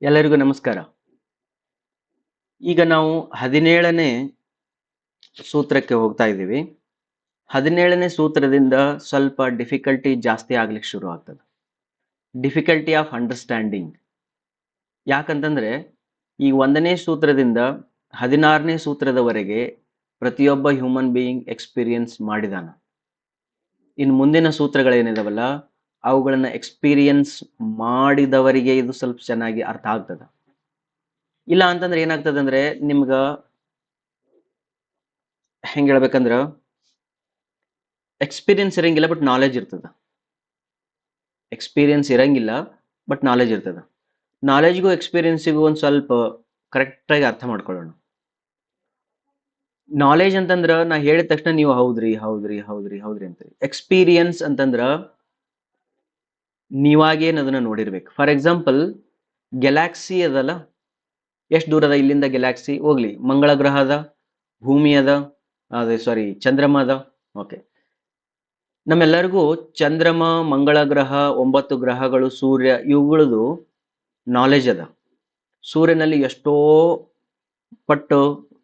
ಎಲ್ಲರಿಗೂ ನಮಸ್ಕಾರ. ಈಗ ನಾವು 17ನೇ ಸೂತ್ರಕ್ಕೆ ಹೋಗ್ತಾ ಇದ್ದೀವಿ. 17ನೇ ಸೂತ್ರದಿಂದ ಸ್ವಲ್ಪ ಡಿಫಿಕಲ್ಟಿ ಜಾಸ್ತಿ ಆಗ್ಲಿಕ್ಕೆ ಶುರು ಆಗ್ತದೆ. Difficulty of understanding. ಯಾಕಂತಂದ್ರೆ ಈ 1ನೇ ಸೂತ್ರದಿಂದ 16ನೇ ಸೂತ್ರದವರೆಗೆ ಪ್ರತಿಯೊಬ್ಬ ಹ್ಯೂಮನ್ ಬೀಯಿಂಗ್ ಎಕ್ಸ್ಪೀರಿಯನ್ಸ್ ಮಾಡಿದಾನ. ಇನ್ನು ಮುಂದಿನ ಸೂತ್ರಗಳೇನಿದಾವಲ್ಲ ಅವುಗಳನ್ನ ಎಕ್ಸ್ಪೀರಿಯನ್ಸ್ ಮಾಡಿದವರಿಗೆ ಇದು ಸ್ವಲ್ಪ ಚೆನ್ನಾಗಿ ಅರ್ಥ ಆಗ್ತದೆ. ಇಲ್ಲ ಅಂತಂದ್ರೆ ಏನಾಗ್ತದೆ ಅಂದ್ರೆ ನಿಮ್ಗ ಹೆಂಗ್ ಹೇಳ್ಬೇಕಂದ್ರ ಎಕ್ಸ್ಪೀರಿಯನ್ಸ್ ಇರಂಗಿಲ್ಲ ಬಟ್ ನಾಲೆಜ್ ಇರ್ತದ. ಎಕ್ಸ್ಪೀರಿಯನ್ಸ್ ಇರಂಗಿಲ್ಲ ಬಟ್ ನಾಲೆಜ್ ಇರ್ತದ. ನಾಲೆಜ್ಗೂ ಎಕ್ಸ್ಪೀರಿಯನ್ಸಿಗೂ ಒಂದು ಸ್ವಲ್ಪ ಕರೆಕ್ಟಾಗಿ ಅರ್ಥ ಮಾಡ್ಕೊಳ್ಳೋಣ. ನಾಲೆಜ್ ಅಂತಂದ್ರ ನಾ ಹೇಳಿದ ತಕ್ಷಣ ನೀವು ಹೌದ್ರಿ ಹೌದ್ರಿ ಹೌದ್ರಿ ಹೌದ್ರಿ ಅಂತೀರಿ. ಎಕ್ಸ್ಪೀರಿಯನ್ಸ್ ಅಂತಂದ್ರ ನೀವಾಗೇನ್ ಅದನ್ನ ನೋಡಿರ್ಬೇಕು. ಫಾರ್ ಎಕ್ಸಾಂಪಲ್ ಗ್ಯಾಲಾಕ್ಸಿ ಅದಲ್ಲ, ಎಷ್ಟು ದೂರ ಅದ ಇಲ್ಲಿಂದ ಗ್ಯಾಲಾಕ್ಸಿ? ಹೋಗ್ಲಿ, ಮಂಗಳ ಗ್ರಹ ಅದ, ಭೂಮಿ ಅದ, ಅದೇ ಸಾರಿ ಚಂದ್ರಮ ಅದ. ಓಕೆ, ನಮ್ಮೆಲ್ಲರಿಗೂ ಚಂದ್ರಮ, ಮಂಗಳ ಗ್ರಹ, 9 ಗ್ರಹಗಳು, ಸೂರ್ಯ ಇವುಗಳದು ನಾಲೆಜ್ ಅದ. ಸೂರ್ಯನಲ್ಲಿ ಎಷ್ಟೋ ಪಟ್ಟು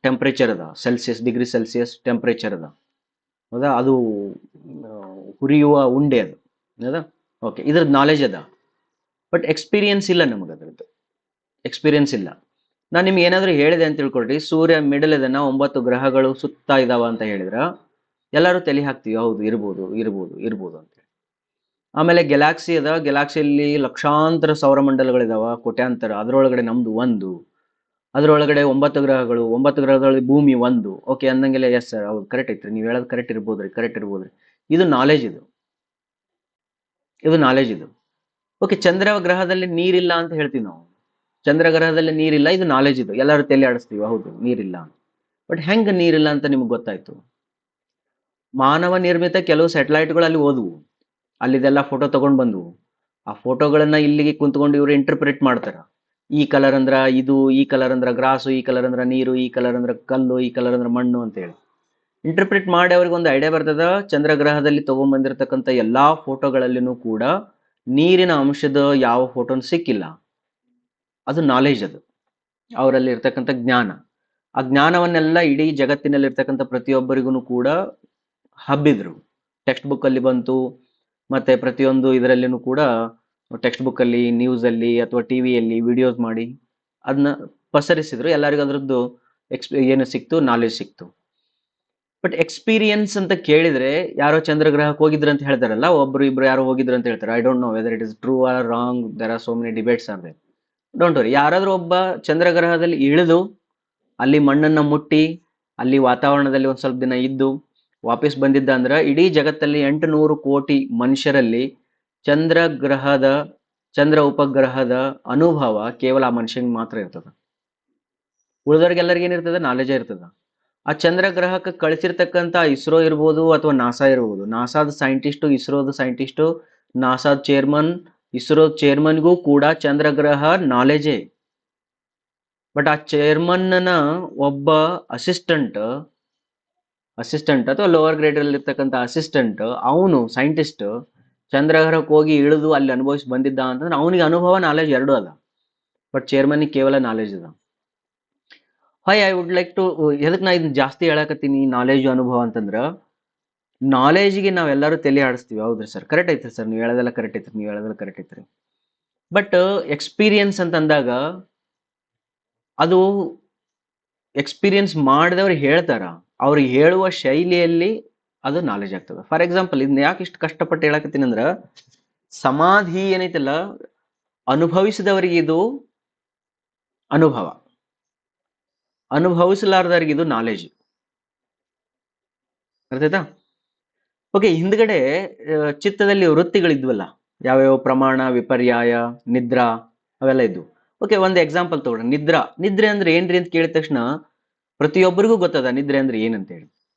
ಟೆಂಪರೇಚರ್ ಅದ, ಡಿಗ್ರಿ ಸೆಲ್ಸಿಯಸ್ ಟೆಂಪರೇಚರ್ ಅದ. ಹೌದಾ? ಅದು ಹುರಿಯುವ ಉಂಡೆ ಅದು. ಹೌದಾ? ಓಕೆ, ಇದ್ರದ್ದು ನಾಲೆಜ್ ಅದ. ಬಟ್ ಎಕ್ಸ್ಪೀರಿಯನ್ಸ್ ಇಲ್ಲ ನಮಗೆ, ಅದ್ರದ್ದು ಎಕ್ಸ್ಪೀರಿಯನ್ಸ್ ಇಲ್ಲ. ನಾನು ನಿಮ್ಗೆ ಏನಾದರೂ ಹೇಳಿದೆ ಅಂತ ತಿಳ್ಕೊಳ್ರಿ, ಸೂರ್ಯ ಮಿಡಲ್ ಇದನ್ನ 9 ಗ್ರಹಗಳು ಸುತ್ತಾ ಇದಾವ ಅಂತ ಹೇಳಿದ್ರ ಎಲ್ಲರೂ ತಲೆ ಹಾಕ್ತೀವಿ, ಹೌದು ಇರ್ಬೋದು ಇರ್ಬೋದು ಇರ್ಬೋದು ಅಂತ. ಆಮೇಲೆ ಗ್ಯಾಲಾಕ್ಸಿ ಅದ, ಗ್ಯಾಲಾಕ್ಸಿಯಲ್ಲಿ ಲಕ್ಷಾಂತರ ಸೌರಮಂಡಲಗಳಿದಾವ, ಕೋಟ್ಯಾಂತರ. ಅದರೊಳಗಡೆ ನಮ್ದು ಒಂದು, ಅದರೊಳಗಡೆ 9 ಗ್ರಹಗಳು, 9 ಗ್ರಹಗಳಲ್ಲಿ ಭೂಮಿ ಒಂದು. ಓಕೆ ಅಂದಂಗೆಲ್ಲ ಎಸ್ ಸರ್, ಹೌದು ಕರೆಕ್ಟ್ ಐತ್ರಿ, ನೀವು ಹೇಳೋದು ಕರೆಕ್ಟ್ ಇರ್ಬೋದ್ರಿ, ಕರೆಕ್ಟ್ ಇರ್ಬೋದ್ರಿ. ಇದು ನಾಲೆಜ್, ಇದು ನಾಲೆಜ್ ಇದು. ಓಕೆ, ಚಂದ್ರ ಗ್ರಹದಲ್ಲಿ ನೀರಿಲ್ಲ ಅಂತ ಹೇಳ್ತೀವಿ ನಾವು. ಚಂದ್ರ ಗ್ರಹದಲ್ಲಿ ನೀರಿಲ್ಲ, ಇದು ನಾಲೆಜ್ ಇದು. ಎಲ್ಲರೂ ತಲೆ ಆಡಿಸ್ತೀವಿ, ಹೌದು ನೀರಿಲ್ಲ. ಬಟ್ ಹೆಂಗ ನೀರಿಲ್ಲ ಅಂತ ನಿಮ್ಗೆ ಗೊತ್ತಾಯ್ತು? ಮಾನವ ನಿರ್ಮಿತ ಕೆಲವು ಸ್ಯಾಟಲೈಟ್ಗಳು ಅಲ್ಲಿ ಹೋದ್ವು, ಅಲ್ಲಿದೆಲ್ಲ ಫೋಟೋ ತಗೊಂಡ್ ಬಂದ್ವು. ಆ ಫೋಟೋಗಳನ್ನ ಇಲ್ಲಿಗೆ ಕುಂತ್ಕೊಂಡು ಇವ್ರು ಇಂಟರ್ಪ್ರಿಟ್ ಮಾಡ್ತಾರ. ಈ ಕಲರ್ ಅಂದ್ರ ಇದು, ಈ ಕಲರ್ ಅಂದ್ರ ಗ್ರಾಸು, ಈ ಕಲರ್ ಅಂದ್ರ ನೀರು, ಈ ಕಲರ್ ಅಂದ್ರ ಕಲ್ಲು, ಈ ಕಲರ್ ಅಂದ್ರ ಮಣ್ಣು ಅಂತ ಹೇಳಿ ಇಂಟರ್ಪ್ರಿಟ್ ಮಾಡಿ ಅವ್ರಿಗೆ ಒಂದು ಐಡಿಯಾ ಬರ್ತದ. ಚಂದ್ರಗ್ರಹದಲ್ಲಿ ತಗೊಂಡ್ಬಂದಿರತಕ್ಕಂಥ ಎಲ್ಲಾ ಫೋಟೋಗಳಲ್ಲಿನೂ ಕೂಡ ನೀರಿನ ಅಂಶದ ಯಾವ ಫೋಟೋನು ಸಿಕ್ಕಿಲ್ಲ. ಅದು ನಾಲೆಜ್, ಅದು ಅವರಲ್ಲಿ ಇರ್ತಕ್ಕಂಥ ಜ್ಞಾನ. ಆ ಜ್ಞಾನವನ್ನೆಲ್ಲ ಇಡೀ ಜಗತ್ತಿನಲ್ಲಿ ಇರ್ತಕ್ಕಂಥ ಪ್ರತಿಯೊಬ್ಬರಿಗೂ ಕೂಡ ಹಬ್ಬಿದ್ರು. ಟೆಕ್ಸ್ಟ್ ಬುಕ್ ಅಲ್ಲಿ ಬಂತು, ಮತ್ತೆ ಪ್ರತಿಯೊಂದು ಇದರಲ್ಲಿನೂ ಕೂಡ ಟೆಕ್ಸ್ಟ್ ಬುಕ್ ಅಲ್ಲಿ, ನ್ಯೂಸ್ ಅಲ್ಲಿ ಅಥವಾ ಟಿವಿಯಲ್ಲಿ ವಿಡಿಯೋಸ್ ಮಾಡಿ ಅದನ್ನ ಪಸರಿಸಿದ್ರು. ಎಲ್ಲರಿಗೂ ಅದರದ್ದು ಏನು ಸಿಕ್ತು? ನಾಲೆಜ್ ಸಿಕ್ತು. ಬಟ್ ಎಕ್ಸ್ಪೀರಿಯನ್ಸ್ ಅಂತ ಕೇಳಿದ್ರೆ ಯಾರೋ ಚಂದ್ರಗ್ರಹಕ್ಕೆ ಹೋಗಿದ್ರು ಅಂತ ಹೇಳ್ತಾರಲ್ಲ, ಒಬ್ರು ಇಬ್ರು ಯಾರೋ ಹೋಗಿದ್ರು ಅಂತ ಹೇಳ್ತಾರೆ. I don't know whether it is true or wrong. There are so many debates or there. Don't worry, ಯಾರಾದ್ರೂ ಒಬ್ಬ ಚಂದ್ರಗ್ರಹದಲ್ಲಿ ಇಳಿದು ಅಲ್ಲಿ ಮಣ್ಣನ್ನ ಮುಟ್ಟಿ ಅಲ್ಲಿ ವಾತಾವರಣದಲ್ಲಿ ಒಂದ್ ಸ್ವಲ್ಪ ದಿನ ಇದ್ದು ವಾಪಸ್ ಬಂದಿದ್ದ ಅಂದ್ರ ಇಡೀ ಜಗತ್ತಲ್ಲಿ 800 ಕೋಟಿ ಮನುಷ್ಯರಲ್ಲಿ ಚಂದ್ರ ಉಪಗ್ರಹದ ಅನುಭವ ಕೇವಲ ಆ ಮನುಷ್ಯನಿಗೆ ಮಾತ್ರ ಇರ್ತದ. ಉಳಿದವ್ರಿಗೆಲ್ಲರಿಗೂ ಏನಿರ್ತದ? ನಾಲೆಜ್ ಇರ್ತದ. ಆ ಚಂದ್ರ ಗ್ರಹಕ್ಕೆ ಕಳಿಸಿರ್ತಕ್ಕಂಥ ಇಸ್ರೋ ಇರ್ಬೋದು ಅಥವಾ ನಾಸಾ ಇರ್ಬೋದು, ನಾಸಾದ ಸೈಂಟಿಸ್ಟು, ಇಸ್ರೋದ ಸೈಂಟಿಸ್ಟು, ನಾಸಾದ ಚೇರ್ಮನ್, ಇಸ್ರೋ ಚೇರ್ಮನ್ಗೂ ಕೂಡ ಚಂದ್ರಗ್ರಹ ನಾಲೆಜೇ. ಬಟ್ ಆ ಚೇರ್ಮನ್ನ ಒಬ್ಬ ಅಸಿಸ್ಟೆಂಟ್ ಅಥವಾ ಲೋವರ್ ಗ್ರೇಡ್ ಅಲ್ಲಿ ಇರ್ತಕ್ಕಂಥ ಅಸಿಸ್ಟೆಂಟ್, ಅವನು ಸೈಂಟಿಸ್ಟ್ ಚಂದ್ರಗ್ರಹಕ್ಕೆ ಹೋಗಿ ಇಳಿದು ಅಲ್ಲಿ ಅನುಭವಿಸಿ ಬಂದಿದ್ದ ಅಂತಂದ್ರೆ ಅವನಿಗೆ ಅನುಭವ, ನಾಲೆಜ್ ಎರಡೂ ಅದ. ಬಟ್ ಚೇರ್ಮನ್ಗೆ ಕೇವಲ ನಾಲೆಜ್ ಅದ. Hi I would like to, ಎದಕ್ಕೆ ನಾ ಇದನ್ನ ಜಾಸ್ತಿ ಹೇಳಕತ್ತೀನಿ ನಾಲೆಜ್ ಅನುಭವ ಅಂತಂದ್ರ, ನಾಲೆಜ್ಗೆ ನಾವೆಲ್ಲರೂ ತಲೆ ಆಡಿಸ್ತೀವಿ. ಹೌದ್ರಿ ಸರ್, ಕರೆಕ್ಟ್ ಐತ್ರಿ ಸರ್, ನೀವು ಹೇಳೋದೆಲ್ಲ ಕರೆಕ್ಟ್ ಐತ್ರಿ, ನೀವು ಹೇಳೋದೆಲ್ಲ ಕರೆಕ್ಟ್ ಐತ್ರಿ. ಬಟ್ ಎಕ್ಸ್ಪೀರಿಯನ್ಸ್ ಅಂತ ಅಂದಾಗ ಅದು ಎಕ್ಸ್ಪೀರಿಯನ್ಸ್ ಮಾಡಿದವ್ರು ಹೇಳ್ತಾರ, ಅವ್ರಿಗೆ ಹೇಳುವ ಶೈಲಿಯಲ್ಲಿ ಅದು ನಾಲೆಜ್ ಆಗ್ತದೆ. ಫಾರ್ ಎಕ್ಸಾಂಪಲ್, ಇದನ್ನ ಯಾಕೆ ಇಷ್ಟು ಕಷ್ಟಪಟ್ಟು ಹೇಳಕತ್ತೀನಿ ಅಂದ್ರ, ಸಮಾಧಿ ಏನೈತಲ್ಲ, ಅನುಭವಿಸಿದವರಿಗೆ ಇದು ಅನುಭವ, ಅನುಭವಿಸಲಾರ್ದವ್ರಿಗೆ ಇದು ನಾಲೆಜ್. ಅರ್ಥಾಯ್ತಾ? ಓಕೆ, ಹಿಂದ್ಗಡೆ ಚಿತ್ತದಲ್ಲಿ ವೃತ್ತಿಗಳಿದ್ವಲ್ಲ, ಯಾವ್ಯಾವ ಪ್ರಮಾಣ, ವಿಪರ್ಯಾಯ, ನಿದ್ರಾ, ಅವೆಲ್ಲ ಇದ್ವು. ಓಕೆ, ಒಂದು ಎಕ್ಸಾಂಪಲ್ ತಗೊಳ್ಳಿ. ನಿದ್ರೆ ಅಂದ್ರೆ ಏನ್ರಿ ಅಂತ ಕೇಳಿದ ತಕ್ಷಣ ಪ್ರತಿಯೊಬ್ಬರಿಗೂ ಗೊತ್ತದ ನಿದ್ರೆ ಅಂದ್ರೆ ಏನಂತ ಹೇಳಿ,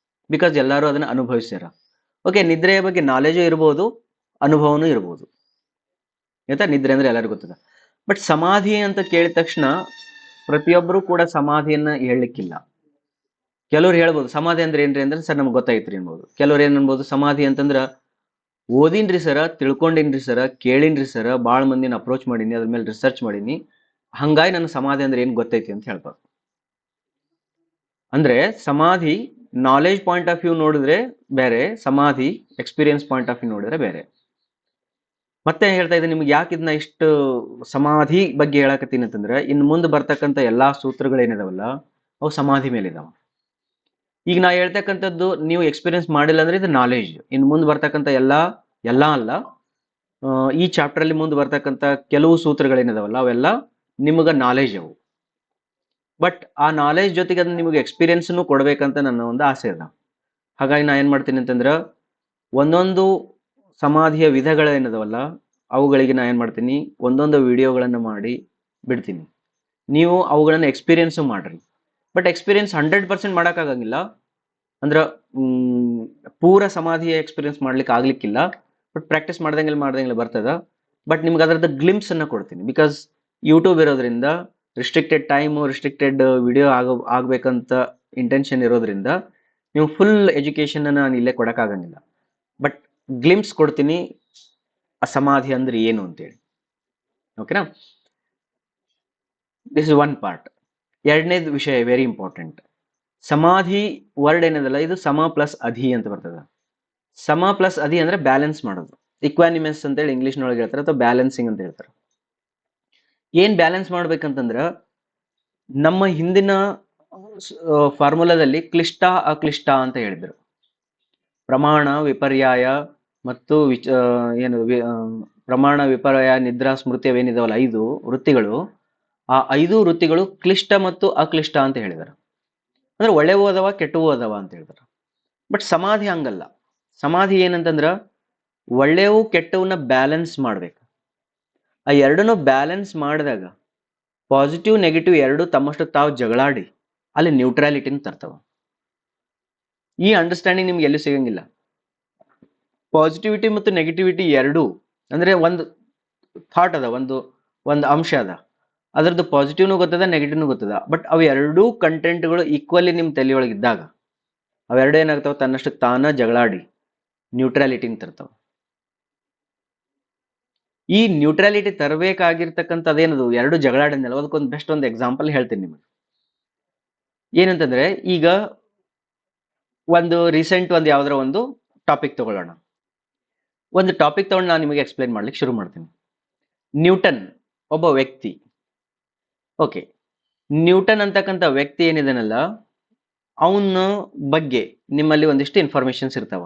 ಬಿಕಾಸ್ ಎಲ್ಲರೂ ಅದನ್ನ ಅನುಭವಿಸ್ಯಾರ. ಓಕೆ, ನಿದ್ರೆಯ ಬಗ್ಗೆ ನಾಲೆಜು ಇರ್ಬೋದು, ಅನುಭವನೂ ಇರ್ಬೋದು. ಆಯ್ತಾ? ನಿದ್ರೆ ಅಂದ್ರೆ ಎಲ್ಲರಿಗೂ ಗೊತ್ತದ. ಬಟ್ ಸಮಾಧಿ ಅಂತ ಕೇಳಿದ ತಕ್ಷಣ ಪ್ರತಿಯೊಬ್ಬರು ಕೂಡ ಸಮಾಧಿಯನ್ನ ಹೇಳಲಿಕ್ಕಿಲ್ಲ. ಕೆಲವ್ರು ಹೇಳ್ಬೋದು ಸಮಾಧಿ ಅಂದ್ರೆ ಏನ್ರಿ ಅಂದ್ರೆ, ಸರ್ ನಮ್ಗೆ ಗೊತ್ತಾಯ್ತ್ರಿ ಅನ್ಬೋದು. ಕೆಲವ್ರು ಏನ್ ಅನ್ಬೋದು, ಸಮಾಧಿ ಅಂತಂದ್ರ ಓದಿನ್ರಿ ಸರ, ತಿಳ್ಕೊಂಡಿನ್ರಿ ಸರ, ಕೇಳಿನ್ರಿ ಸರ, ಭಾಳ ಮಂದಿನ ಅಪ್ರೋಚ್ ಮಾಡೀನಿ, ಅದ್ರ ಮೇಲೆ ರಿಸರ್ಚ್ ಮಾಡೀನಿ, ಹಂಗಾಗಿ ನನ್ನ ಸಮಾಧಿ ಅಂದ್ರೆ ಏನು ಗೊತ್ತೈತಿ ಅಂತ ಹೇಳ್ಬೋದು. ಅಂದ್ರೆ ಸಮಾಧಿ ನಾಲೆಜ್ ಪಾಯಿಂಟ್ ಆಫ್ ವ್ಯೂ ನೋಡಿದ್ರೆ ಬೇರೆ, ಸಮಾಧಿ ಎಕ್ಸ್ಪೀರಿಯನ್ಸ್ ಪಾಯಿಂಟ್ ಆಫ್ ವ್ಯೂ ನೋಡಿದ್ರೆ ಬೇರೆ. ಮತ್ತೆ ಹೇಳ್ತಾ ಇದ್ದೀನಿ ನಿಮ್ಗೆ ಯಾಕೆ ಇದನ್ನ ಇಷ್ಟು ಸಮಾಧಿ ಬಗ್ಗೆ ಹೇಳಕತ್ತೀನಿ ಅಂತಂದ್ರೆ, ಇನ್ನು ಮುಂದೆ ಬರ್ತಕ್ಕಂಥ ಎಲ್ಲಾ ಸೂತ್ರಗಳೇನಿದಾವಲ್ಲ ಅವು ಸಮಾಧಿ ಮೇಲೆ ಇದಾವ. ಈಗ ನಾ ಹೇಳ್ತಕ್ಕಂಥದ್ದು ನೀವು ಎಕ್ಸ್ಪೀರಿಯನ್ಸ್ ಮಾಡಿಲ್ಲ ಅಂದ್ರೆ ಇದು ನಾಲೆಜ್. ಇನ್ನು ಮುಂದೆ ಬರ್ತಕ್ಕಂಥ ಎಲ್ಲಾ ಅಲ್ಲ, ಈ ಚಾಪ್ಟರ್ ಅಲ್ಲಿ ಮುಂದೆ ಬರ್ತಕ್ಕಂಥ ಕೆಲವು ಸೂತ್ರಗಳೇನಿದಾವಲ್ಲ ಅವೆಲ್ಲ ನಿಮಗ ನಾಲೆಜ್ ಅವು. ಬಟ್ ಆ ನಾಲೆಜ್ ಜೊತೆಗೆ ಅದನ್ನ ನಿಮಗೆ ಎಕ್ಸ್ಪೀರಿಯನ್ಸ್ನು ಕೊಡ್ಬೇಕಂತ ನನ್ನ ಒಂದು ಆಸೆ ಅದ. ಹಾಗಾಗಿ ನಾ ಏನ್ ಮಾಡ್ತೀನಿ ಅಂತಂದ್ರ, ಒಂದೊಂದು ಸಮಾಧಿಯ ವಿಧಗಳೇನಿದಾವಲ್ಲ ಅವುಗಳಿಗೆ ನಾ ಏನ್ ಮಾಡ್ತೀನಿ, ಒಂದೊಂದು ವಿಡಿಯೋಗಳನ್ನ ಮಾಡಿ ಬಿಡ್ತೀನಿ. ನೀವು ಅವುಗಳನ್ನ ಎಕ್ಸ್ಪೀರಿಯನ್ಸ್ ಮಾಡ್ರಿ. But experience 100% ಮಾಡೋಕ್ಕಾಗಂಗಿಲ್ಲ. ಅಂದ್ರ ಪೂರ ಸಮಾಧಿಯ ಎಕ್ಸ್ಪೀರಿಯನ್ಸ್ ಮಾಡ್ಲಿಕ್ಕೆ ಆಗ್ಲಿಕ್ಕಿಲ್ಲ. ಬಟ್ ಪ್ರಾಕ್ಟೀಸ್ ಮಾಡ್ದಂಗೆ ಬರ್ತದ. ಬಟ್ ನಿಮ್ಗೆ ಅದರದ ಗ್ಲಿಮ್ಸ್ ಅನ್ನ ಕೊಡ್ತೀನಿ. ಬಿಕಾಸ್ ಯೂಟ್ಯೂಬ್ ಇರೋದ್ರಿಂದ ರಿಸ್ಟ್ರಿಕ್ಟೆಡ್ ಟೈಮು, ರಿಸ್ಟ್ರಿಕ್ಟೆಡ್ ವಿಡಿಯೋ ಆಗ್ಬೇಕಂತ ಇಂಟೆನ್ಷನ್ ಇರೋದ್ರಿಂದ ನೀವು ಫುಲ್ ಎಜುಕೇಶನ್ ನಾನು ಇಲ್ಲೇ ಕೊಡಕ್ಕಾಗಂಗಿಲ್ಲ. ಬಟ್ ಗ್ಲಿಮ್ಸ್ ಕೊಡ್ತೀನಿ ಆ ಸಮಾಧಿ ಅಂದ್ರೆ ಏನು ಅಂತೇಳಿ. ಓಕೆನಾ? This is one part. ಎರಡನೇದು ವಿಷಯ ವೆರಿ ಇಂಪಾರ್ಟೆಂಟ್. ಸಮಾಧಿ ವರ್ಡ್ ಏನದಲ್ಲ, ಇದು ಸಮ ಪ್ಲಸ್ ಅಧಿ ಅಂತ ಬರ್ತದ. ಸಮ ಪ್ಲಸ್ ಅಧಿ ಅಂದ್ರೆ ಬ್ಯಾಲೆನ್ಸ್ ಮಾಡೋದು. ಇಕ್ವಾನಿಮಸ್ ಅಂತೇಳಿ ಇಂಗ್ಲಿಷ್ನೊಳಗೆ ಹೇಳ್ತಾರೆ, ಅಥವಾ ಬ್ಯಾಲೆನ್ಸಿಂಗ್ ಅಂತ ಹೇಳ್ತಾರೆ. ಏನ್ ಬ್ಯಾಲೆನ್ಸ್ ಮಾಡ್ಬೇಕಂತಂದ್ರ, ನಮ್ಮ ಹಿಂದಿನ ಫಾರ್ಮುಲಾದಲ್ಲಿ ಕ್ಲಿಷ್ಟ ಅಕ್ಲಿಷ್ಟ ಅಂತ ಹೇಳಿದ್ರು. ಪ್ರಮಾಣ, ವಿಪರ್ಯಾಯ ಮತ್ತು ಪ್ರಮಾಣ, ವಿಪರ್ಯಾಯ, ನಿದ್ರಾ, ಸ್ಮೃತಿ ಅವೇನಿದಾವಲ್ಲ 5 ವೃತ್ತಿಗಳು, ಆ 5 ವೃತ್ತಿಗಳು ಕ್ಲಿಷ್ಟ ಮತ್ತು ಅಕ್ಲಿಷ್ಟ ಅಂತ ಹೇಳಿದಾರೆ. ಅಂದ್ರೆ ಒಳ್ಳೆವೂ ಅದಾವ, ಕೆಟ್ಟವೂ ಅದಾವ ಅಂತ ಹೇಳಿದಾರೆ. ಬಟ್ ಸಮಾಧಿ ಹಂಗಲ್ಲ. ಸಮಾಧಿ ಏನಂತಂದ್ರ, ಒಳ್ಳೆವು ಕೆಟ್ಟವನ್ನ ಬ್ಯಾಲೆನ್ಸ್ ಮಾಡ್ಬೇಕು. ಆ ಎರಡನ್ನು ಬ್ಯಾಲೆನ್ಸ್ ಮಾಡಿದಾಗ ಪಾಸಿಟಿವ್ ನೆಗೆಟಿವ್ ಎರಡು ತಮ್ಮಷ್ಟು ತಾವು ಜಗಳಾಡಿ ಅಲ್ಲಿ ನ್ಯೂಟ್ರಾಲಿಟಿನ ತರ್ತಾವ. ಈ ಅಂಡರ್ಸ್ಟ್ಯಾಂಡಿಂಗ್ ನಿಮ್ಗೆ ಎಲ್ಲೂ ಸಿಗಂಗಿಲ್ಲ. ಪಾಸಿಟಿವಿಟಿ ಮತ್ತು ನೆಗೆಟಿವಿಟಿ ಎರಡು ಅಂದ್ರೆ ಒಂದು ಥಾಟ್ ಅದ, ಒಂದು ಅಂಶ ಅದ, ಅದರದ್ದು ಪಾಸಿಟಿವ್ನು ಗೊತ್ತದ, ನೆಗೆಟಿವ್ನು ಗೊತ್ತದ. ಬಟ್ ಅವು ಎರಡೂ ಕಂಟೆಂಟ್ಗಳು ಈಕ್ವಲಿ ನಿಮ್ ತಲೆಯೊಳಗಿದ್ದಾಗ ಅವೆರಡು ಏನಾಗ್ತಾವ, ತನ್ನಷ್ಟು ತಾನ ಜಗಳಾಡಿ ನ್ಯೂಟ್ರಾಲಿಟಿನ ತರ್ತಾವ. ಈ ನ್ಯೂಟ್ರಾಲಿಟಿ ತರಬೇಕಾಗಿರ್ತಕ್ಕಂಥದ್ದೇನದು, ಎರಡು ಜಗಳಾಡಿದ್ನಲ್ಲ, ಅದಕ್ಕೊಂದು ಬೆಸ್ಟ್ ಒಂದು ಎಕ್ಸಾಂಪಲ್ ಹೇಳ್ತೀನಿ ನಿಮಗೆ. ಏನಂತಂದ್ರೆ, ಈಗ ಒಂದು ರೀಸೆಂಟ್ ಒಂದು ಯಾವ್ದಾರ ಒಂದು ಟಾಪಿಕ್ ತಗೊಳ್ಳೋಣ. ಒಂದು ಟಾಪಿಕ್ ತಗೊಂಡು ನಾನು ನಿಮಗೆ ಎಕ್ಸ್ಪ್ಲೈನ್ ಮಾಡ್ಲಿಕ್ಕೆ ಶುರು ಮಾಡ್ತೀನಿ. ನ್ಯೂಟನ್ ಒಬ್ಬ ವ್ಯಕ್ತಿ. ಓಕೆ, ನ್ಯೂಟನ್ ಅಂತಕ್ಕಂಥ ವ್ಯಕ್ತಿ ಏನಿದಾನಲ್ಲ, ಅವನ ಬಗ್ಗೆ ನಿಮ್ಮಲ್ಲಿ ಒಂದಿಷ್ಟು ಇನ್ಫಾರ್ಮೇಶನ್ಸ್ ಇರ್ತಾವ.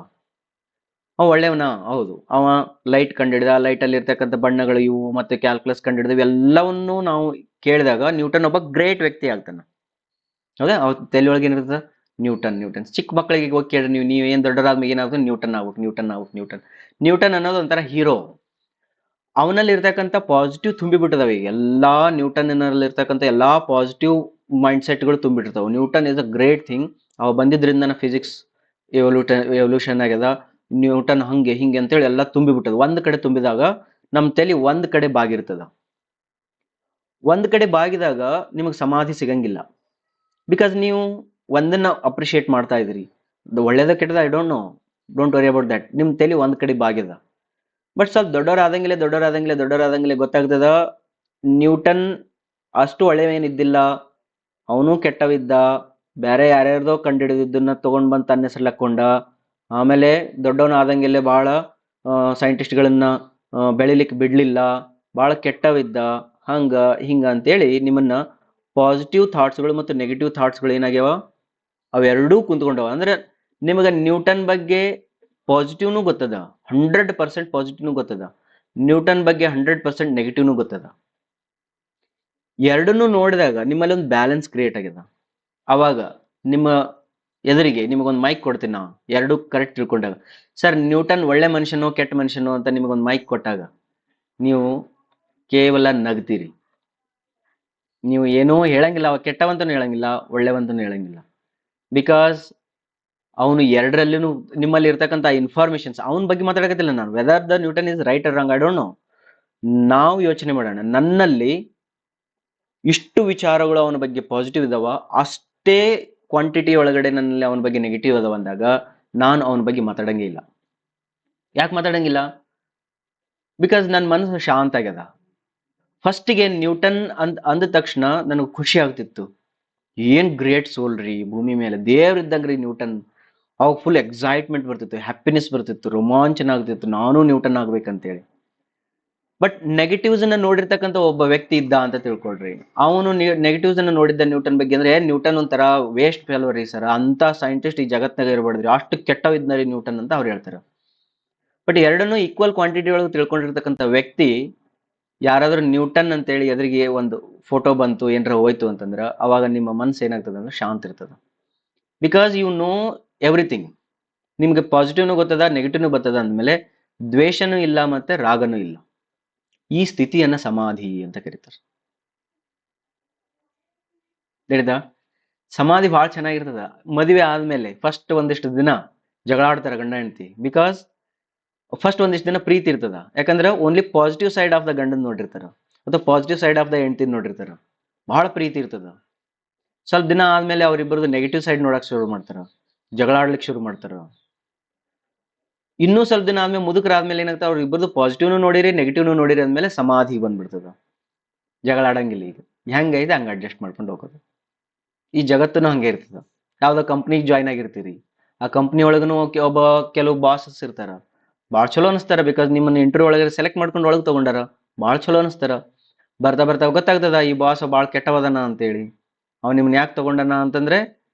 ಅವ ಒಳ್ಳೆಯವನ? ಹೌದು. ಅವ ಲೈಟ್ ಕಂಡಿಡಿದ, ಲೈಟ್ ಅಲ್ಲಿ ಇರ್ತಕ್ಕಂಥ ಬಣ್ಣಗಳು ಇವು, ಮತ್ತೆ ಕ್ಯಾಲ್ಕುಲಸ್ ಕಂಡಿಡಿದ, ಇವೆಲ್ಲವನ್ನೂ ನಾವು ಕೇಳಿದಾಗ ನ್ಯೂಟನ್ ಒಬ್ಬ ಗ್ರೇಟ್ ವ್ಯಕ್ತಿ ಆಗ್ತಾನ. ಹೌದಾ? ಅವ್ರ ತಲೆಯೊಳಗೆ ಏನಿರ್ತದ, ನ್ಯೂಟನ್. ಚಿಕ್ಕ ಮಕ್ಕಳಿಗೆ ಹೋಗಿ ಕೇಳ್ರಿ ನೀವು ಏನ್ ದೊಡ್ಡರಾದ್ಮೇಲೆ ಏನಾಗುತ್ತೆ, ನ್ಯೂಟನ್ ಅನ್ನೋದು ಒಂಥರ ಹೀರೋ. ಅವನಲ್ಲಿ ಇರ್ತಕ್ಕಂಥ ಪಾಸಿಟಿವ್ ತುಂಬಿಬಿಟ್ಟದವೆ. ಎಲ್ಲಾ ನ್ಯೂಟನ್ನಲ್ಲಿ ಇರ್ತಕ್ಕಂಥ ಎಲ್ಲಾ ಪಾಸಿಟಿವ್ ಮೈಂಡ್ ಸೆಟ್ಗಳು ತುಂಬಿಟ್ಟಿರ್ತಾವೆ. Newton is a great thing. ಅವ ಬಂದಿದ್ರಿಂದ ಫಿಸಿಕ್ಸ್ ಎವಲ್ಯೂಷನ್ ಆಗ್ಯದ. ನ್ಯೂಟನ್ ಹಂಗೆ ಹಿಂಗೆ ಅಂತೇಳಿ ಎಲ್ಲ ತುಂಬಿಬಿಟ್ಟದ. ಒಂದ್ ಕಡೆ ತುಂಬಿದಾಗ ನಮ್ ತಲೆ ಒಂದ್ ಕಡೆ ಬಾಗಿರ್ತದ. ಒಂದ್ ಕಡೆ ಬಾಗಿದಾಗ ನಿಮಗೆ ಸಮಾಧಿ ಸಿಗಂಗಿಲ್ಲ. ಬಿಕಾಸ್ ನೀವು ಒಂದನ್ನ ಅಪ್ರಿಶಿಯೇಟ್ ಮಾಡ್ತಾ ಇದ್ರಿ. ಒಳ್ಳೇದ ಕೆಟ್ಟದ I don't worry about that. ನಿಮ್ ತಲೆ ಒಂದ್ ಕಡೆ ಬಾಗ್ಯದ. ಬಟ್ ಸ್ವಲ್ಪ ದೊಡ್ಡವರಾದಂಗಿಲ್ಲ ಗೊತ್ತಾಗ್ತದ, ನ್ಯೂಟನ್ ಅಷ್ಟು ಒಳ್ಳೆಯವೇನಿದ್ದಿಲ್ಲ, ಅವನು ಕೆಟ್ಟವಿದ್ದ. ಬೇರೆ ಯಾರ್ಯಾರ್ದೋ ಕಂಡಿಡಿದಿದ್ದನ್ನ ತಗೊಂಡ್ ಬಂದು ತನ್ನ ಹೆಸರು ಹಾಕೊಂಡ. ಆಮೇಲೆ ದೊಡ್ಡವನ ಆದಂಗೆಲ್ಲ ಬಹಳ ಸೈಂಟಿಸ್ಟ್ಗಳನ್ನ ಬೆಳಿಲಿಕ್ಕೆ ಬಿಡ್ಲಿಲ್ಲ, ಬಹಳ ಕೆಟ್ಟವಿದ್ದ, ಹಂಗ ಹಿಂಗ ಅಂತೇಳಿ ನಿಮ್ಮನ್ನ ಪಾಸಿಟಿವ್ ಥಾಟ್ಸ್ಗಳು ಮತ್ತು ನೆಗೆಟಿವ್ ಥಾಟ್ಸ್ಗಳು ಏನಾಗ್ಯಾವ, ಅವೆರಡೂ ಕುಂತ್ಕೊಂಡವ. ಅಂದ್ರೆ ನಿಮಗೆ ನ್ಯೂಟನ್ ಬಗ್ಗೆ ಪಾಸಿಟಿವ್ನು ಗೊತ್ತದ, 100% ಪಾಸಿಟಿವ್ನು ಗೊತ್ತದ. ನ್ಯೂಟನ್ ಬಗ್ಗೆ 100% ನೆಗೆಟಿವ್ನು ಗೊತ್ತದ. ಎರಡನ್ನೂ ನೋಡಿದಾಗ ನಿಮ್ಮಲ್ಲಿ ಒಂದು ಬ್ಯಾಲೆನ್ಸ್ ಕ್ರಿಯೇಟ್ ಆಗ್ಯದ. ಅವಾಗ ನಿಮ್ಮ ಎದುರಿಗೆ ನಿಮಗೊಂದು ಮೈಕ್ ಕೊಡ್ತೀನಿ ನಾವು, ಎರಡು ಕರೆಕ್ಟ್ ತಿಳ್ಕೊಂಡಾಗ. ಸರ್, ನ್ಯೂಟನ್ ಒಳ್ಳೆ ಮನುಷ್ಯನೋ ಕೆಟ್ಟ ಮನುಷ್ಯನೋ ಅಂತ ನಿಮಗೊಂದು ಮೈಕ್ ಕೊಟ್ಟಾಗ ನೀವು ಕೇವಲ ನಗ್ತೀರಿ. ನೀವು ಏನೂ ಹೇಳಂಗಿಲ್ಲ, ಅವ ಕೆಟ್ಟವಂತನೂ ಹೇಳಂಗಿಲ್ಲ, ಒಳ್ಳೆವಂತನೂ ಹೇಳಂಗಿಲ್ಲ. ಬಿಕಾಸ್ ಅವನು ಎರಡರಲ್ಲೂ ನಿಮ್ಮಲ್ಲಿ ಇರ್ತಕ್ಕಂಥ ಇನ್ಫಾರ್ಮೇಶನ್ಸ್ ಅವನ ಬಗ್ಗೆ ಮಾತಾಡಕತ್ತಿಲ್ಲ ನಾನು. Whether the Newton is right or wrong I don't know. ನಾವು ಯೋಚನೆ ಮಾಡೋಣ, ನನ್ನಲ್ಲಿ ಇಷ್ಟು ವಿಚಾರಗಳು ಅವನ ಬಗ್ಗೆ ಪಾಸಿಟಿವ್ ಇದಾವ, ಅಷ್ಟೇ ಕ್ವಾಂಟಿಟಿ ಒಳಗಡೆ ನನ್ನಲ್ಲಿ ಅವನ ಬಗ್ಗೆ ನೆಗೆಟಿವ್ ಅದಾವ ಅಂದಾಗ ನಾನು ಅವನ ಬಗ್ಗೆ ಮಾತಾಡಂಗೇ ಇಲ್ಲ. ಯಾಕೆ ಮಾತಾಡಂಗಿಲ್ಲ? ಬಿಕಾಸ್ ನನ್ನ ಮನಸ್ಸು ಶಾಂತ ಆಗ್ಯದ. ಫಸ್ಟಿಗೆ ನ್ಯೂಟನ್ ಅಂದ ತಕ್ಷಣ ನನಗೆ ಖುಷಿ ಆಗ್ತಿತ್ತು. ಏನ್ ಗ್ರೇಟ್ ಸೋಲ್ ರೀ, ಭೂಮಿ ಮೇಲೆ ದೇವ್ರ ಇದ್ದಂಗ್ರಿ ನ್ಯೂಟನ್. ಅವಾಗ ಫುಲ್ ಎಕ್ಸೈಟ್ಮೆಂಟ್ ಬರ್ತಿತ್ತು, ಹ್ಯಾಪಿನೆಸ್ ಬರ್ತಿತ್ತು, ರೋಮಾಂಚನ ಆಗ್ತಿತ್ತು, ನಾನು ನ್ಯೂಟನ್ ಆಗ್ಬೇಕಂತೇಳಿ. ಬಟ್ ನೆಗೆಟಿವ್ಸ್ ಅನ್ನ ನೋಡಿರ್ತಕ್ಕಂಥ ಒಬ್ಬ ವ್ಯಕ್ತಿ ಇದ್ದ ಅಂತ ತಿಳ್ಕೊಳ್ರಿ. ಅವನು ನೆಗೆಟಿವ್ಸ್ ಅನ್ನ ನೋಡಿದ್ದ ನ್ಯೂಟನ್ ಬಗ್ಗೆ ಅಂದ್ರೆ, ನ್ಯೂಟನ್ ಒಂಥರ ವೇಸ್ಟ್ ಫೆಲೋ ರೀ ಸರ್, ಅಂತ ಸೈಂಟಿಸ್ಟ್ ಈ ಜಗತ್ನಾಗ ಇರಬಾರ್ದ್ರಿ, ಅಷ್ಟು ಕೆಟ್ಟವಿದ್ನ ರೀ ನ್ಯೂಟನ್ ಅಂತ ಅವ್ರು ಹೇಳ್ತಾರೆ. ಬಟ್ ಎರಡನ್ನೂ ಈಕ್ವಲ್ ಕ್ವಾಂಟಿಟಿ ಒಳಗೆ ತಿಳ್ಕೊಂಡಿರ್ತಕ್ಕಂಥ ವ್ಯಕ್ತಿ ಯಾರಾದ್ರೂ ನ್ಯೂಟನ್ ಅಂತೇಳಿ ಎದುರಿಗೆ ಒಂದು ಫೋಟೋ ಬಂತು, ಏನಾರ ಹೋಯ್ತು ಅಂತಂದ್ರ, ಅವಾಗ ನಿಮ್ಮ ಮನ್ಸು ಏನಾಗ್ತದೆ ಅಂದ್ರೆ ಶಾಂತ ಇರ್ತದ. Because you know everything. ನಿಮ್ಗೆ ಪಾಸಿಟಿವ್ನು ಗೊತ್ತದ, ನೆಗೆಟಿವ್ನು ಗೊತ್ತದ ಅಂದ್ಮೇಲೆ ದ್ವೇಷನೂ ಇಲ್ಲ ಮತ್ತೆ ರಾಗನೂ ಇಲ್ಲ. ಈ ಸ್ಥಿತಿಯನ್ನ ಸಮಾಧಿ ಅಂತ ಕರೀತಾರೆ. ಹೇಳಿದ ಸಮಾಧಿ ಬಹಳ ಚೆನ್ನಾಗಿರ್ತದ. ಮದುವೆ ಆದ್ಮೇಲೆ ಫಸ್ಟ್ ಒಂದಿಷ್ಟು ದಿನ ಜಗಳ ಆಡ್ತಾರ ಗಂಡ ಹೆಂಡತಿ. ಬಿಕಾಸ್ ಫಸ್ಟ್ ಒಂದಿಷ್ಟು ದಿನ ಪ್ರೀತಿ ಇರ್ತದ, ಯಾಕಂದ್ರೆ only positive side of the ಗಂಡನ್ ನೋಡಿರ್ತಾರ ಅಥವಾ ಪಾಸಿಟಿವ್ ಸೈಡ್ ಆಫ್ ದ ಹೆಂಡತಿ ನೋಡಿರ್ತಾರ. ಬಹಳ ಪ್ರೀತಿ ಇರ್ತದ. ಸ್ವಲ್ಪ ದಿನ ಆದ್ಮೇಲೆ ಅವ್ರಿಬ್ಬರದು ನೆಗೆಟಿವ್ ಸೈಡ್ ನೋಡಕ್ ಶುರು ಮಾಡ್ತಾರ, ಜಗಳ ಆಡ್ಲಿಕ್ಕೆ ಶುರು ಮಾಡ್ತಾರ. ಇನ್ನೂ ಸ್ವಲ್ಪ ದಿನ ಆದ್ಮೇಲೆ ಮುದುಕರಾದ್ಮೇಲೆ ಏನಾಗ್ತಾವ, ಅವ್ರು ಇಬ್ಬರದು ಪಾಸಿಟಿವ್ನು ನೋಡಿರಿ ನೆಗೆಟಿವ್ನು ನೋಡಿರಿ ಅಂದ್ಮೇಲೆ ಸಮಾಧಿ ಬಂದ್ಬಿಡ್ತದ. ಜಗಳ ಆಡಂಗಿಲ್ಲ. ಈಗ ಹೆಂಗೈತೆ ಹಂಗ ಅಡ್ಜಸ್ಟ್ ಮಾಡ್ಕೊಂಡು ಹೋಗೋದು. ಈ ಜಗತ್ತನು ಹಂಗೆ ಇರ್ತದ. ಯಾವ್ದೋ ಕಂಪ್ನಿಗೆ ಜಾಯ್ನ್ ಆಗಿರ್ತೀರಿ, ಆ ಕಂಪ್ನಿ ಒಳಗನು ಒಬ್ಬ ಕೆಲವು ಬಾಸಸ್ ಇರ್ತಾರ, ಭಾಳ ಚಲೋ ಅನಿಸ್ತಾರ. ಬಿಕಾಸ್ ನಿಮ್ಮನ್ನ ಇಂಟರ್ವ್ಯೂ ಒಳಗೆ ಸೆಲೆಕ್ಟ್ ಮಾಡ್ಕೊಂಡು ಒಳಗೆ ತಗೊಂಡಾರ, ಭಾಳ ಚಲೋ ಅನಿಸ್ತಾರ. ಬರ್ತಾ ಬರ್ತಾ ಗೊತ್ತಾಗ್ತದ ಈ ಬಾಸ್ ಭಾಳ ಕೆಟ್ಟವದನ ಅಂತೇಳಿ. ಅವ್ ನಿಮ್ನ ಯಾಕೆ ತಗೊಂಡನ ಅಂತಂದ್ರೆ,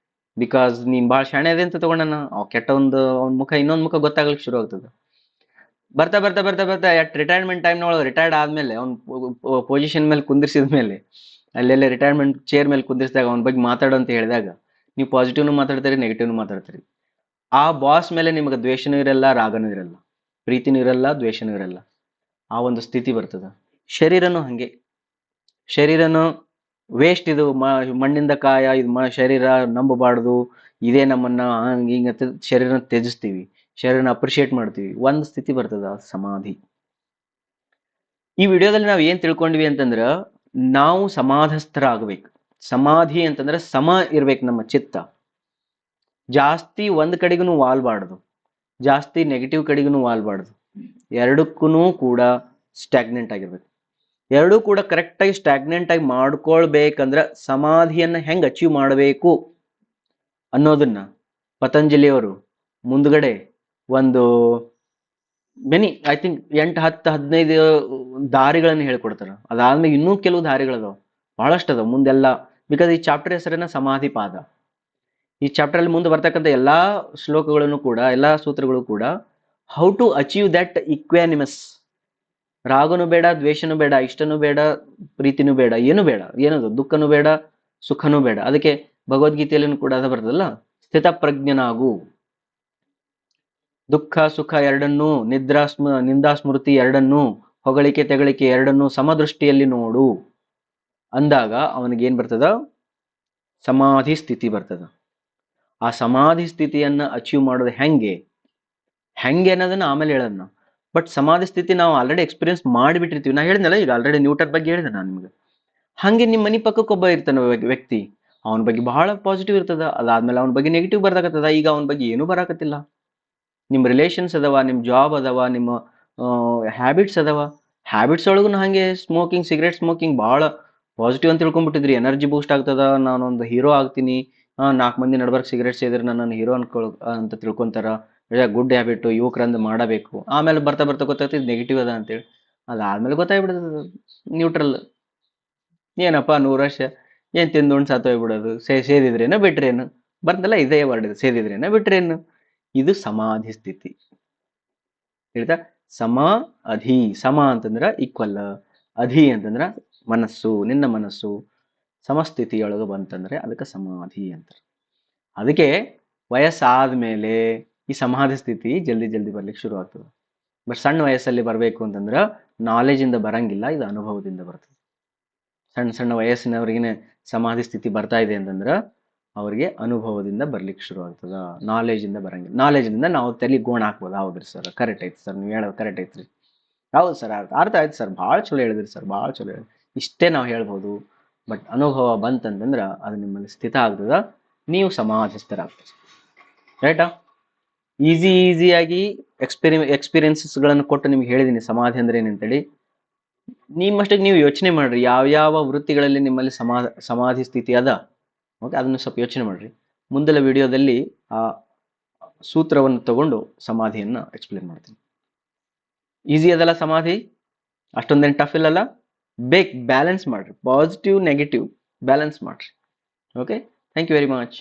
ಬಿಕಾಸ್ ನೀನ್ ಭಾಳ ಶಾಣೆ ಅದೇ ಅಂತ ತಗೊಂಡನ. ಅವ್ ಕೆಟ್ಟ ಒಂದು ಅವ್ನ ಮುಖ ಇನ್ನೊಂದ್ ಮುಖ ಗೊತ್ತಾಗ್ಲಿಕ್ಕೆ ಶುರು ಆಗ್ತದ. ಬರ್ತಾ ಬರ್ತಾ ಬರ್ತಾ ಬರ್ತಾ ಎಟ್ ರಿಟೈರ್ಮೆಂಟ್ ಟೈಮ್ ಒಳಗೆ ರಿಟೈರ್ಡ್ ಆದ್ಮೇಲೆ ಅವ್ನ ಪೊಸಿಷನ್ ಮೇಲೆ ಕುಂದಿರ್ಸಿದ ಮೇಲೆ, ಅಲ್ಲೆಲ್ಲ ರಿಟೈರ್ಮೆಂಟ್ ಚೇರ್ ಮೇಲೆ ಕುಂದಿರಿಸಿದಾಗ ಅವನ ಬಗ್ಗೆ ಮಾತಾಡು ಅಂತ ಹೇಳಿದಾಗ, ನೀವು ಪಾಸಿಟಿವ್ನು ಮಾತಾಡ್ತೀರಿ ನೆಗೆಟಿವ್ನು ಮಾತಾಡ್ತೀರಿ. ಆ ಬಾಸ್ ಮೇಲೆ ನಿಮಗೆ ದ್ವೇಷನೂ ಇರಲ್ಲ, ರಾಗನೂ ಇರಲ್ಲ, ಪ್ರೀತಿನೂ ಇರಲ್ಲ, ದ್ವೇಷನೂ ಇರಲ್ಲ. ಆ ಒಂದು ಸ್ಥಿತಿ ಬರ್ತದ. ಶರೀರನು ಹಂಗೆ. ಶರೀರನು ವೇಸ್ಟ್, ಇದು ಮಣ್ಣಿಂದ ಕಾಯ, ಇದು ಶರೀರ ನಂಬಬಾರ್ದು, ಇದೇ ನಮ್ಮನ್ನ ಹಿಂಗ ಶರೀರನ ತ್ಯಜಿಸ್ತೀವಿ, ಶರೀರನ ಅಪ್ರಿಶಿಯೇಟ್ ಮಾಡ್ತೀವಿ. ಒಂದ್ ಸ್ಥಿತಿ ಬರ್ತದ, ಸಮಾಧಿ. ಈ ವಿಡಿಯೋದಲ್ಲಿ ನಾವು ಏನ್ ತಿಳ್ಕೊಂಡ್ವಿ ಅಂತಂದ್ರ, ನಾವು ಸಮಾಧಸ್ಥರ ಆಗ್ಬೇಕು. ಸಮಾಧಿ ಅಂತಂದ್ರೆ ಸಮ ಇರ್ಬೇಕು ನಮ್ಮ ಚಿತ್ತ. ಜಾಸ್ತಿ ಒಂದ್ ಕಡೆಗೂ ವಾಲ್ಬಾರ್ದು, ಜಾಸ್ತಿ ನೆಗೆಟಿವ್ ಕಡೆಗೂ ವಾಲ್ಬಾರ್ದು. ಎರಡಕ್ಕೂ ಕೂಡ ಸ್ಟ್ಯಾಗ್ನೆಂಟ್ ಆಗಿರ್ಬೇಕು. ಎರಡೂ ಕೂಡ ಕರೆಕ್ಟ್ ಆಗಿ ಸ್ಟ್ಯಾಗ್ನೆಂಟ್ ಆಗಿ ಮಾಡ್ಕೊಳ್ಬೇಕಂದ್ರ ಸಮಾಧಿಯನ್ನ ಹೆಂಗ್ ಅಚೀವ್ ಮಾಡಬೇಕು ಅನ್ನೋದನ್ನ ಪತಂಜಲಿಯವರು ಮುಂದ್ಗಡೆ ಒಂದು ಐ ಥಿಂಕ್ 8, 10, 15 ದಾರಿಗಳನ್ನು ಹೇಳ್ಕೊಡ್ತಾರ. ಅದಾದ್ಮೇಲೆ ಇನ್ನೂ ಕೆಲವು ದಾರಿಗಳದಾವ, ಬಹಳಷ್ಟು ಅದಾವ ಮುಂದೆಲ್ಲ. ಬಿಕಾಸ್ ಈ ಚಾಪ್ಟರ್ ಹೆಸರನ್ನ ಸಮಾಧಿ ಪಾದ. ಈ ಚಾಪ್ಟರ್ ಅಲ್ಲಿ ಮುಂದೆ ಬರ್ತಕ್ಕಂಥ ಎಲ್ಲಾ ಶ್ಲೋಕಗಳನ್ನು ಕೂಡ, ಎಲ್ಲಾ ಸೂತ್ರಗಳು ಕೂಡ ಹೌ ಟು ಅಚೀವ್ ದಟ್ ಇಕ್ವಾನಿಮಸ್. ರಾಗನೂ ಬೇಡ, ದ್ವೇಷನೂ ಬೇಡ, ಇಷ್ಟನೂ ಬೇಡ, ಪ್ರೀತಿನೂ ಬೇಡ, ಏನು ಬೇಡ, ಏನದು ದುಃಖನೂ ಬೇಡ, ಸುಖನೂ ಬೇಡ. ಅದಕ್ಕೆ ಭಗವದ್ಗೀತೆಯಲ್ಲೂ ಕೂಡ ಅದ ಬರ್ತದಲ್ಲ, ಸ್ಥಿತ ಪ್ರಜ್ಞನಾಗು. ದುಃಖ ಸುಖ ಎರಡನ್ನೂ, ನಿಂದಾ ಸ್ಮೃತಿ ಎರಡನ್ನೂ, ಹೊಗಳಿಕೆ ತೆಗಳಿಕೆ ಎರಡನ್ನೂ ಸಮದೃಷ್ಟಿಯಲ್ಲಿ ನೋಡು ಅಂದಾಗ ಅವನಿಗೇನ್ ಬರ್ತದ, ಸಮಾಧಿ ಸ್ಥಿತಿ ಬರ್ತದ. ಆ ಸಮಾಧಿ ಸ್ಥಿತಿಯನ್ನ ಅಚೀವ್ ಮಾಡೋದು ಹೆಂಗೆ ಅನ್ನೋದನ್ನ ಆಮೇಲೆ ಹೇಳೋಣ. ಬಟ್ ಸಮಾಧಿ ಸ್ಥಿತಿ ನಾವು ಆಲ್ರೆಡಿ ಎಕ್ಸ್ಪೀರಿಯನ್ಸ್ ಮಾಡಿಬಿಟ್ಟಿರ್ತೀವಿ. ನಾ ಹೇಳಿದ್ನಲ್ಲ ಈಗ ಆಲ್ರೆಡಿ ನ್ಯೂಟನ್ ಬಗ್ಗೆ ಹೇಳಿದೆ ನಾನು ನಿಮ್ಗೆ. ಹಂಗೆ ನಿಮ್ಮ ಮನೆ ಪಕ್ಕಕ್ಕೊಬ್ಬ ಇರ್ತಾನ ವ್ಯಕ್ತಿ, ಅವನ ಬಗ್ಗೆ ಬಹಳ ಪಾಸಿಟಿವ್ ಇರ್ತದ, ಅದಾದ್ಮೇಲೆ ಅವನ ಬಗ್ಗೆ ನೆಗೆಟಿವ್ ಬರ್ದಾಕತ್ತದ. ಈಗ ಅವನ ಬಗ್ಗೆ ಏನೂ ಬರಾಕತ್ತಿಲ್ಲ. ನಿಮ್ಮ ರಿಲೇಷನ್ಸ್ ಅದಾವ, ನಿಮ್ಮ ಜಾಬ್ ಅದಾವ, ನಿಮ್ಮ ಹ್ಯಾಬಿಟ್ಸ್ ಅದಾವ. ಹ್ಯಾಬಿಟ್ಸ್ ಒಳಗೂ ಹಂಗೆ ಸ್ಮೋಕಿಂಗ್, ಸಿಗರೇಟ್ ಸ್ಮೋಕಿಂಗ್ ಬಹಳ ಪಾಸಿಟಿವ್ ಅಂತ ತಿಳ್ಕೊಂಡ್ಬಿಟ್ಟಿದ್ರಿ. ಎನರ್ಜಿ ಬೂಸ್ಟ್ ಆಗ್ತದ, ನಾನೊಂದು ಹೀರೋ ಆಗ್ತೀನಿ, 4 ಮಂದಿ ನಡ್ಬರ್ಕ್ ಸಿಗರೇಟ್ ಸೇದಿದ್ರೆ ನನ್ನ ಹೀರೋ ಅಂತ ತಿಳ್ಕೊಂತಾರ. ಗುಡ್ ಹ್ಯಾಬಿಟ್, ಯುವಕರಂದು ಮಾಡಬೇಕು. ಆಮೇಲೆ ಬರ್ತಾ ಬರ್ತಾ ಗೊತ್ತಾಗ್ತದೆ ನೆಗೆಟಿವ್ ಅದ ಅಂತೇಳಿ. ಅದಾದ್ಮೇಲೆ ಗೊತ್ತಾಗ್ಬಿಡ್ತದ ನ್ಯೂಟ್ರಲ್. ಏನಪ್ಪ 100 ವರ್ಷ ಏನ್ ತಿಂದುಂಡು ಸತ್ತೋಗ್ಬಿಡೋದು, ಸೇದಿದ್ರೇನ ಬಿಟ್ರೇನು ಬಂತಲ್ಲ, ಇದೇ ವರ್ಡ್, ಸೇದಿದ್ರೇನ ಬಿಟ್ರೇನು. ಇದು ಸಮಾಧಿ ಸ್ಥಿತಿ. ಹೇಳ್ತಾ ಸಮ ಅಧಿ. ಸಮ ಅಂತಂದ್ರ ಈಕ್ವಲ್, ಅಧಿ ಅಂತಂದ್ರ ಮನಸ್ಸು, ನಿನ್ನ ಮನಸ್ಸು ಸಮಸ್ಥಿತಿಯೊಳಗೆ ಬಂತಂದ್ರೆ ಅದಕ್ಕೆ ಸಮಾಧಿ ಅಂತಾರೆ. ಅದಕ್ಕೆ ವಯಸ್ಸಾದ್ಮೇಲೆ ಈ ಸಮಾಧಿ ಸ್ಥಿತಿ ಜಲ್ದಿ ಜಲ್ದಿ ಬರ್ಲಿಕ್ಕೆ ಶುರು ಆಗ್ತದೆ. ಬಟ್ ಸಣ್ಣ ವಯಸ್ಸಲ್ಲಿ ಬರಬೇಕು ಅಂತಂದ್ರೆ ನಾಲೆಜ್ ಇಂದ ಬರಂಗಿಲ್ಲ, ಇದು ಅನುಭವದಿಂದ ಬರ್ತದೆ. ಸಣ್ಣ ಸಣ್ಣ ವಯಸ್ಸಿನವ್ರಿಗೇನೆ ಸಮಾಧಿ ಸ್ಥಿತಿ ಬರ್ತಾ ಇದೆ ಅಂತಂದ್ರ ಅವ್ರಿಗೆ ಅನುಭವದಿಂದ ಬರ್ಲಿಕ್ಕೆ ಶುರು ಆಗ್ತದ, ನಾಲೆಜ್ ಇಂದ ಬರಂಗಿಲ್ಲ. ನಾಲೆಜ್ ಇಂದ ನಾವು ತಲೆ ಗೋಣ ಹಾಕ್ಬೋದು. ಹೌದ್ರಿ ಸರ್, ಕರೆಕ್ಟ್ ಐತಿ ಸರ್, ನೀವು ಹೇಳೋದು ಕರೆಕ್ಟ್ ಐತ್ರಿ. ಹೌದು ಸರ್, ಅರ್ಥ ಆಯ್ತು ಸರ್, ಭಾಳ ಚಲೋ ಹೇಳಿದ್ರಿ ಸರ್, ಭಾಳ ಚಲೋ ಹೇಳಿ. ಇಷ್ಟೇ ನಾವು ಹೇಳ್ಬೋದು. ಬಟ್ ಅನುಭವ ಬಂತಂತಂದ್ರ ಅದು ನಿಮ್ಮಲ್ಲಿ ಸ್ಥಿತ ಆಗ್ತದ, ನೀವು ಸಮಾಧಿಸ್ಥರಾಗ್ತದೆ. ರೈಟಾ? ಈಸಿಯಾಗಿ ಎಕ್ಸ್ಪೀರಿಯನ್ಸಸ್ಗಳನ್ನು ಕೊಟ್ಟು ನಿಮ್ಗೆ ಹೇಳಿದೀನಿ ಸಮಾಧಿ ಅಂದ್ರೆ ಏನಂತೇಳಿ. ನಿಮ್ಮಷ್ಟಿಗೆ ನೀವು ಯೋಚನೆ ಮಾಡ್ರಿ, ಯಾವ ವೃತ್ತಿಗಳಲ್ಲಿ ನಿಮ್ಮಲ್ಲಿ ಸಮಾಧಿ ಸ್ಥಿತಿ ಅದ. ಓಕೆ, ಅದನ್ನು ಸ್ವಲ್ಪ ಯೋಚನೆ ಮಾಡ್ರಿ. ಮುಂದಿನ ವಿಡಿಯೋದಲ್ಲಿ ಆ ಸೂತ್ರವನ್ನು ತಗೊಂಡು ಸಮಾಧಿಯನ್ನ ಎಕ್ಸ್ಪ್ಲೇನ್ ಮಾಡ್ತೀನಿ. ಈಸಿ ಅದಲ್ಲ ಸಮಾಧಿ, ಅಷ್ಟೊಂದೇನು ಟಫ್ ಇಲ್ಲಲ್ಲ. ಬ್ಯಾಲೆನ್ಸ್ ಮಾಡ್ರಿ, ಪಾಸಿಟಿವ್ ನೆಗೆಟಿವ್ ಬ್ಯಾಲೆನ್ಸ್ ಮಾಡ್ರಿ. Okay, thank you very much.